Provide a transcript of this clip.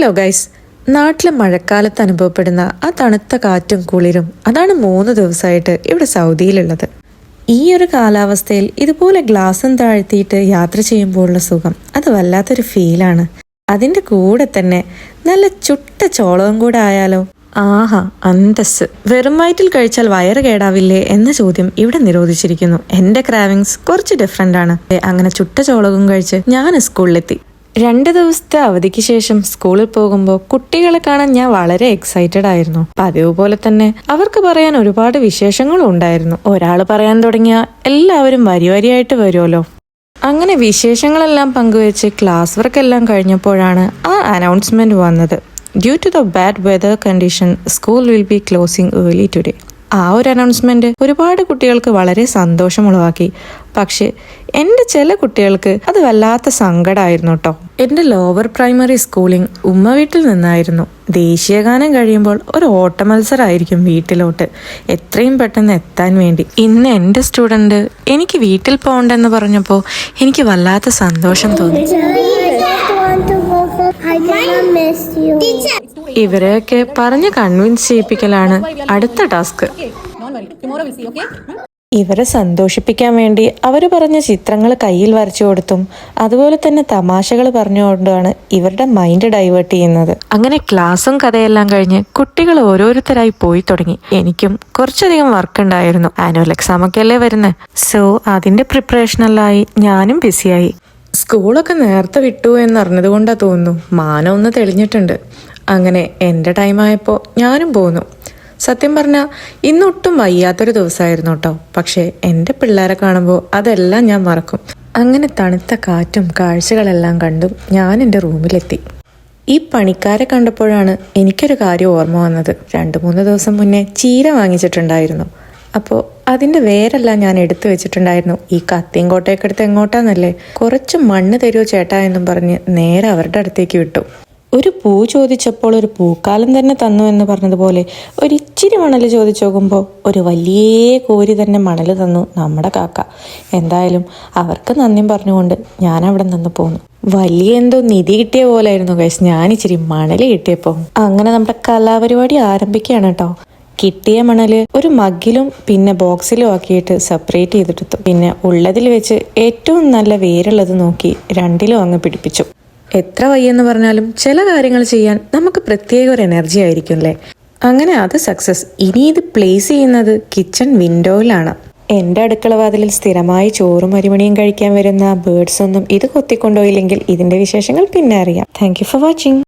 Hello guys, നാട്ടിലെ മഴക്കാലത്ത് അനുഭവപ്പെടുന്ന ആ തണുത്ത കാറ്റും കുളിരും അതാണ് 3 ദിവസമായിട്ട് ഇവിടെ സൗദിയിലുള്ളത്. ഈ ഒരു കാലാവസ്ഥയിൽ ഇതുപോലെ ഗ്ലാസും താഴ്ത്തിയിട്ട് യാത്ര ചെയ്യുമ്പോഴുള്ള സുഖം അത് വല്ലാത്തൊരു ഫീലാണ്. അതിൻ്റെ കൂടെ തന്നെ നല്ല ചുട്ട ചോളവും കൂടെ ആയാലോ, ആഹാ അന്തസ്. വെറും വയറ്റിൽ കഴിച്ചാൽ വയറ് കേടാവില്ലേ എന്ന ചോദ്യം ഇവിടെ നിരോധിച്ചിരിക്കുന്നു. എൻ്റെ ക്രാവിങ്സ് കുറച്ച് ഡിഫറെൻ്റ് ആണ്. അങ്ങനെ ചുട്ട ചോളവും കഴിച്ച് ഞാൻ സ്കൂളിലെത്തി. 2 ദിവസത്തെ അവധിക്ക് ശേഷം സ്കൂളിൽ പോകുമ്പോൾ കുട്ടികളെ കാണാൻ ഞാൻ വളരെ എക്സൈറ്റഡ് ആയിരുന്നു. പതിവ് പോലെ തന്നെ അവർക്ക് പറയാൻ ഒരുപാട് വിശേഷങ്ങളും ഉണ്ടായിരുന്നു. ഒരാൾ പറയാൻ തുടങ്ങിയാൽ എല്ലാവരും വരിയായിട്ട് വരുമല്ലോ. അങ്ങനെ വിശേഷങ്ങളെല്ലാം പങ്കുവെച്ച് ക്ലാസ് വർക്ക് എല്ലാം കഴിഞ്ഞപ്പോഴാണ് ആ അനൗൺസ്മെന്റ് വന്നത്. Due to the bad weather condition school will be closing early today. ആ ഒരു അനൗൺസ്മെന്റ് ഒരുപാട് കുട്ടികൾക്ക് വളരെ സന്തോഷമുളവാക്കി. പക്ഷെ എൻ്റെ ചില കുട്ടികൾക്ക് അത് വല്ലാത്ത സങ്കടമായിരുന്നു കേട്ടോ. എൻ്റെ ലോവർ പ്രൈമറി സ്കൂളിംഗ് ഉമ്മ വീട്ടിൽ നിന്നായിരുന്നു. ദേശീയഗാനം കഴിയുമ്പോൾ ഒരു ഓട്ട മത്സരമായിരിക്കും വീട്ടിലോട്ട് എത്രയും പെട്ടെന്ന് എത്താൻ വേണ്ടി. ഇന്ന് എൻ്റെ സ്റ്റുഡൻറ് എനിക്ക് വീട്ടിൽ പോകണ്ടെന്ന് പറഞ്ഞപ്പോൾ എനിക്ക് വല്ലാത്ത സന്തോഷം തോന്നി. ഇവരെയൊക്കെ പറഞ്ഞ് കൺവിൻസ് ചെയ്യിപ്പിക്കലാണ് അടുത്ത ടാസ്ക്. ഇവരെ സന്തോഷിപ്പിക്കാൻ വേണ്ടി അവർ പറഞ്ഞ ചിത്രങ്ങൾ കയ്യിൽ വരച്ചു കൊടുത്തും അതുപോലെ തന്നെ തമാശകൾ പറഞ്ഞുകൊണ്ടാണ് ഇവരുടെ മൈൻഡ് ഡൈവേർട്ട് ചെയ്യുന്നത്. അങ്ങനെ ക്ലാസ്സും കഥയെല്ലാം കഴിഞ്ഞ് കുട്ടികൾ ഓരോരുത്തരായി പോയി തുടങ്ങി. എനിക്കും കുറച്ചധികം വർക്ക് ഉണ്ടായിരുന്നു. ആനുവൽ എക്സാം ഒക്കെ അല്ലേ വരുന്നത്. സോ അതിന്റെ പ്രിപ്പറേഷനെല്ലായി ഞാനും ബിസിയായി. സ്കൂളൊക്കെ നേരത്തെ വിട്ടു എന്നറിഞ്ഞത് കൊണ്ടാ തോന്നുന്നു മാനം ഒന്ന് തെളിഞ്ഞിട്ടുണ്ട്. അങ്ങനെ എൻ്റെ ടൈമായപ്പോൾ ഞാനും പോന്നു. സത്യം പറഞ്ഞാൽ ഇന്നൊട്ടും വയ്യാത്തൊരു ദിവസമായിരുന്നു കേട്ടോ. പക്ഷേ എൻ്റെ പിള്ളേരെ കാണുമ്പോൾ അതെല്ലാം ഞാൻ മറക്കും. അങ്ങനെ തണുത്ത കാറ്റും കാഴ്ചകളെല്ലാം കണ്ടും ഞാൻ എൻ്റെ റൂമിലെത്തി. ഈ പണിക്കാരെ കണ്ടപ്പോഴാണ് എനിക്കൊരു കാര്യം ഓർമ്മ വന്നത്. 2-3 ദിവസം മുന്നേ ചീര വാങ്ങിച്ചിട്ടുണ്ടായിരുന്നു. അപ്പോൾ അതിൻ്റെ വേരെല്ലാം ഞാൻ എടുത്തു വെച്ചിട്ടുണ്ടായിരുന്നു. ഈ കത്തിയും കോട്ടയൊക്കെ എടുത്ത് എങ്ങോട്ടാന്നല്ലേ, കുറച്ച് മണ്ണ് തരുമോ ചേട്ടാ എന്നും പറഞ്ഞ് നേരെ അവരുടെ അടുത്തേക്ക് വിട്ടു. ഒരു പൂ ചോദിച്ചപ്പോൾ ഒരു പൂക്കാലം തന്നെ തന്നു എന്ന് പറഞ്ഞതുപോലെ ഒരിച്ചിരി മണൽ ചോദിച്ചു നോക്കുമ്പോൾ ഒരു വലിയ കോരി തന്നെ മണൽ തന്നു നമ്മുടെ കാക്ക. എന്തായാലും അവർക്ക് നന്ദിയും പറഞ്ഞുകൊണ്ട് ഞാൻ അവിടെ നിന്ന് പോന്നു. വലിയ എന്തോ നിധി കിട്ടിയ പോലായിരുന്നു ഗൈസ് ഞാൻ ഇച്ചിരി മണൽ കിട്ടിയപ്പോൾ. അങ്ങനെ നമ്മുടെ കലാപരിപാടി ആരംഭിക്കുകയാണ് കേട്ടോ. കിട്ടിയ മണല് ഒരു മഗ്ഗിലും പിന്നെ ബോക്സിലും ആക്കിയിട്ട് സെപ്പറേറ്റ് ചെയ്തെടുത്തു. പിന്നെ ഉള്ളതിൽ വെച്ച് ഏറ്റവും നല്ല വേരുള്ളത് നോക്കി 2ലും അങ്ങ് പിടിപ്പിച്ചു. എത്ര വയ്യെന്ന് പറഞ്ഞാലും ചില കാര്യങ്ങൾ ചെയ്യാൻ നമുക്ക് പ്രത്യേക ഒരു എനർജി ആയിരിക്കും അല്ലേ. അങ്ങനെ അത് സക്സസ്. ഇനി ഇത് പ്ലേസ് ചെയ്യുന്നത് കിച്ചൺ വിൻഡോയിലാണ്. എൻ്റെ അടുക്കള വാതിലിൽ സ്ഥിരമായി ചോറും അരിമണിയും കഴിക്കാൻ വരുന്ന ബേർഡ്സ് ഒന്നും ഇത് കൊത്തിക്കൊണ്ടുപോയില്ലെങ്കിൽ ഇതിൻ്റെ വിശേഷങ്ങൾ പിന്നെ അറിയാം. Thank you for watching.